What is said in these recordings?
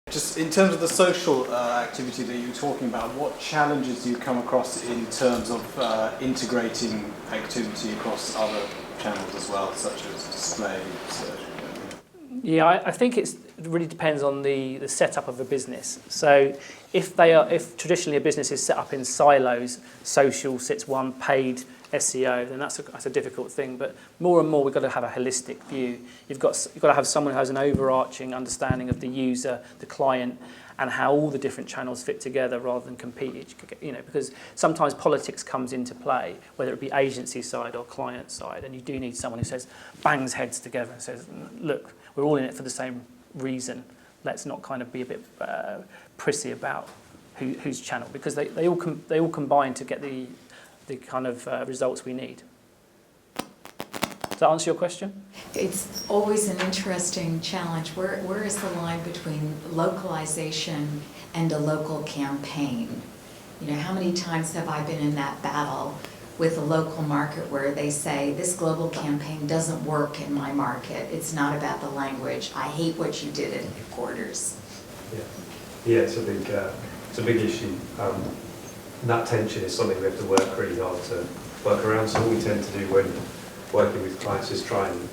Just in terms of the social activity that you were talking about, what challenges do you come across in terms of integrating activity across other channels as well, such as display, search? Yeah, I think it really depends on the setup of a business. So if traditionally a business is set up in silos, social sits one, paid SEO, then that's a difficult thing. But more and more, we've got to have a holistic view. You've got to have someone who has an overarching understanding of the user, the client, and how all the different channels fit together rather than compete. Because sometimes politics comes into play, whether it be agency side or client side, and you do need someone who bangs heads together and says, look, we're all in it for the same reason. Let's not kind of be a bit prissy about whose channel, because they all combine to get the kind of results we need. Does that answer your question? It's always an interesting challenge. Where is the line between localization and a local campaign? How many times have I been in that battle with a local market where they say, this global campaign doesn't work in my market. It's not about the language. I hate what you did at headquarters. Yeah, it's a big issue. And that tension is something we have to work really hard to work around. So what we tend to do when working with clients is try and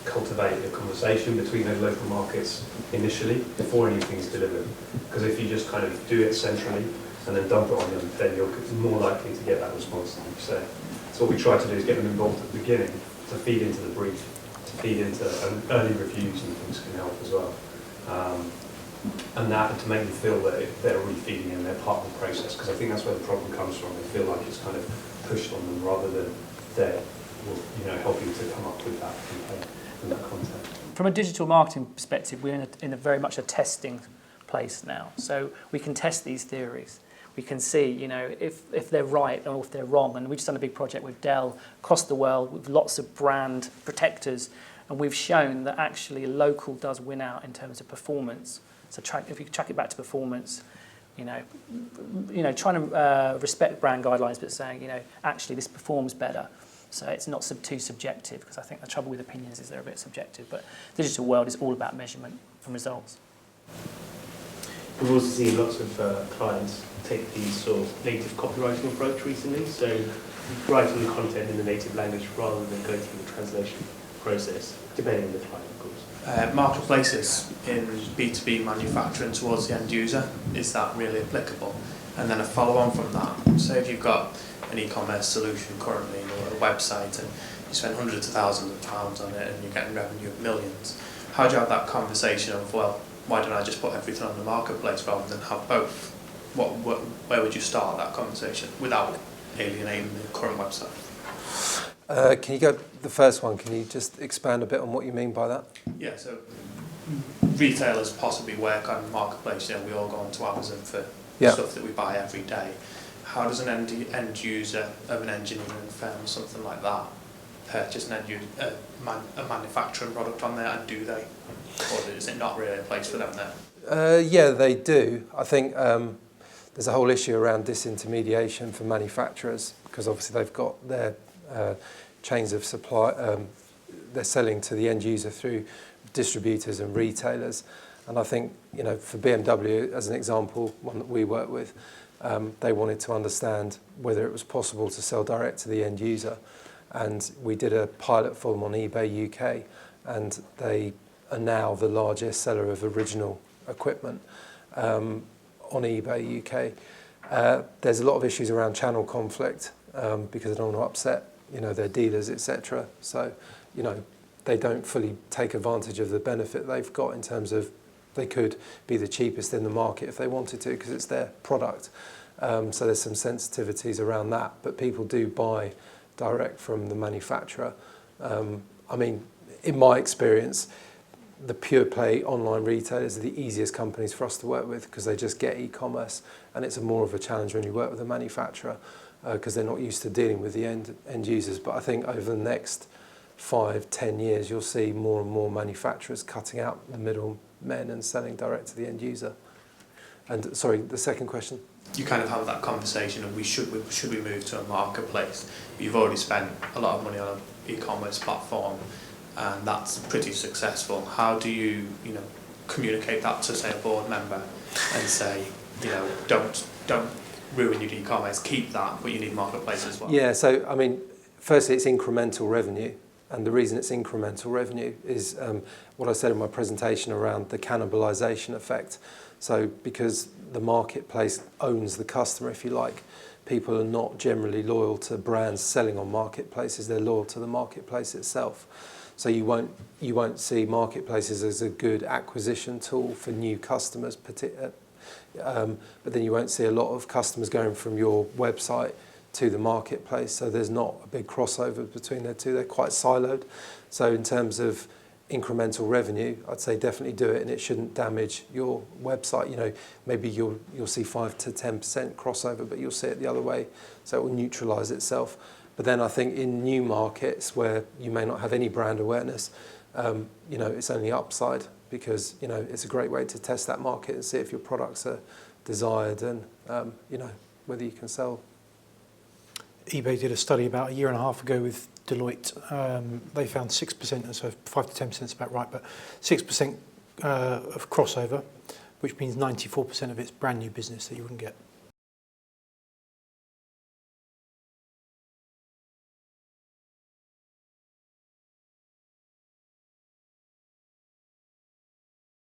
cultivate a conversation between those local markets initially before anything's delivered. Because if you just kind of do it centrally and then dump it on them, then you're more likely to get that response like you say. So what we try to do is get them involved at the beginning to feed into the brief, to feed into early reviews and things can help as well. And that to make them feel that they're really feeding in, they're part of the process, because I think that's where the problem comes from. They feel like it's kind of pushed on them rather than they're helping to come up with that campaign and that content. From a digital marketing perspective, we're in a very much a testing place now. So we can test these theories. We can see, if they're right or if they're wrong. And we've just done a big project with Dell across the world with lots of brand protectors, and we've shown that actually local does win out in terms of performance. So if you track it back to performance, trying to respect brand guidelines, but saying, actually this performs better. So it's not too subjective, because I think the trouble with opinions is they're a bit subjective. But the digital world is all about measurement and results. We've also seen lots of clients take the sort of native copywriting approach recently. So writing the content in the native language rather than going through the translation process, depending on the client, of course. Marketplaces in B2B manufacturing towards the end user, is that really applicable? And then a follow-on from that, say if you've got an e-commerce solution currently or a website and you spend hundreds of thousands of pounds on it and you're getting revenue of millions, how do you have that conversation of, well, why don't I just put everything on the marketplace rather than have both? Where would you start that conversation without alienating the current website? Can you go the first one? Can you just expand a bit on what you mean by that? Yeah, so retailers possibly work on the marketplace. We all go onto Amazon for stuff that we buy every day. How does an end user of an engineering firm or something like that purchase a manufacturing product on there, and do they? Or is it not really a place for them there? Yeah, they do. I think there's a whole issue around disintermediation for manufacturers, because obviously they've got their chains of supply. They're selling to the end user through distributors and retailers. And I think, for BMW, as an example, one that we work with, they wanted to understand whether it was possible to sell direct to the end user. And we did a pilot for them on eBay UK, and they are now the largest seller of original equipment on eBay UK. There's a lot of issues around channel conflict because they don't want to upset their dealers, etc. So they don't fully take advantage of the benefit they've got in terms of they could be the cheapest in the market if they wanted to, because it's their product. So there's some sensitivities around that, but people do buy direct from the manufacturer. In my experience, the pure play online retailers are the easiest companies for us to work with, because they just get e-commerce, and it's more of a challenge when you work with a manufacturer because they're not used to dealing with the end users. But I think over the next 5-10 years, you'll see more and more manufacturers cutting out the middlemen and selling direct to the end user. And sorry, the second question? You kind of have that conversation of should we move to a marketplace? You've already spent a lot of money on an e-commerce platform, and that's pretty successful. How do you communicate that to, say, a board member and say, you know, don't ruin your e-commerce, keep that, but you need marketplace as well? Yeah, so I mean, firstly, it's incremental revenue. And the reason it's incremental revenue is what I said in my presentation around the cannibalization effect. So because the marketplace owns the customer, if you like, people are not generally loyal to brands selling on marketplaces, they're loyal to the marketplace itself. So you won't see marketplaces as a good acquisition tool for new customers, but then you won't see a lot of customers going from your website to the marketplace, so there's not a big crossover between the two. They're quite siloed. So in terms of incremental revenue, I'd say definitely do it, and it shouldn't damage your website. You know, maybe you'll see 5 to 10% crossover, but you'll see it the other way, so it will neutralise itself. But then I think in new markets where you may not have any brand awareness, you know, it's only upside, because you know it's a great way to test that market and see if your products are desired and you know, whether you can sell. eBay did a study about a year and a half ago with Deloitte. They found 6%, so 5 to 10% is about right, but 6% of crossover, which means 94% of it's brand new business that you wouldn't get.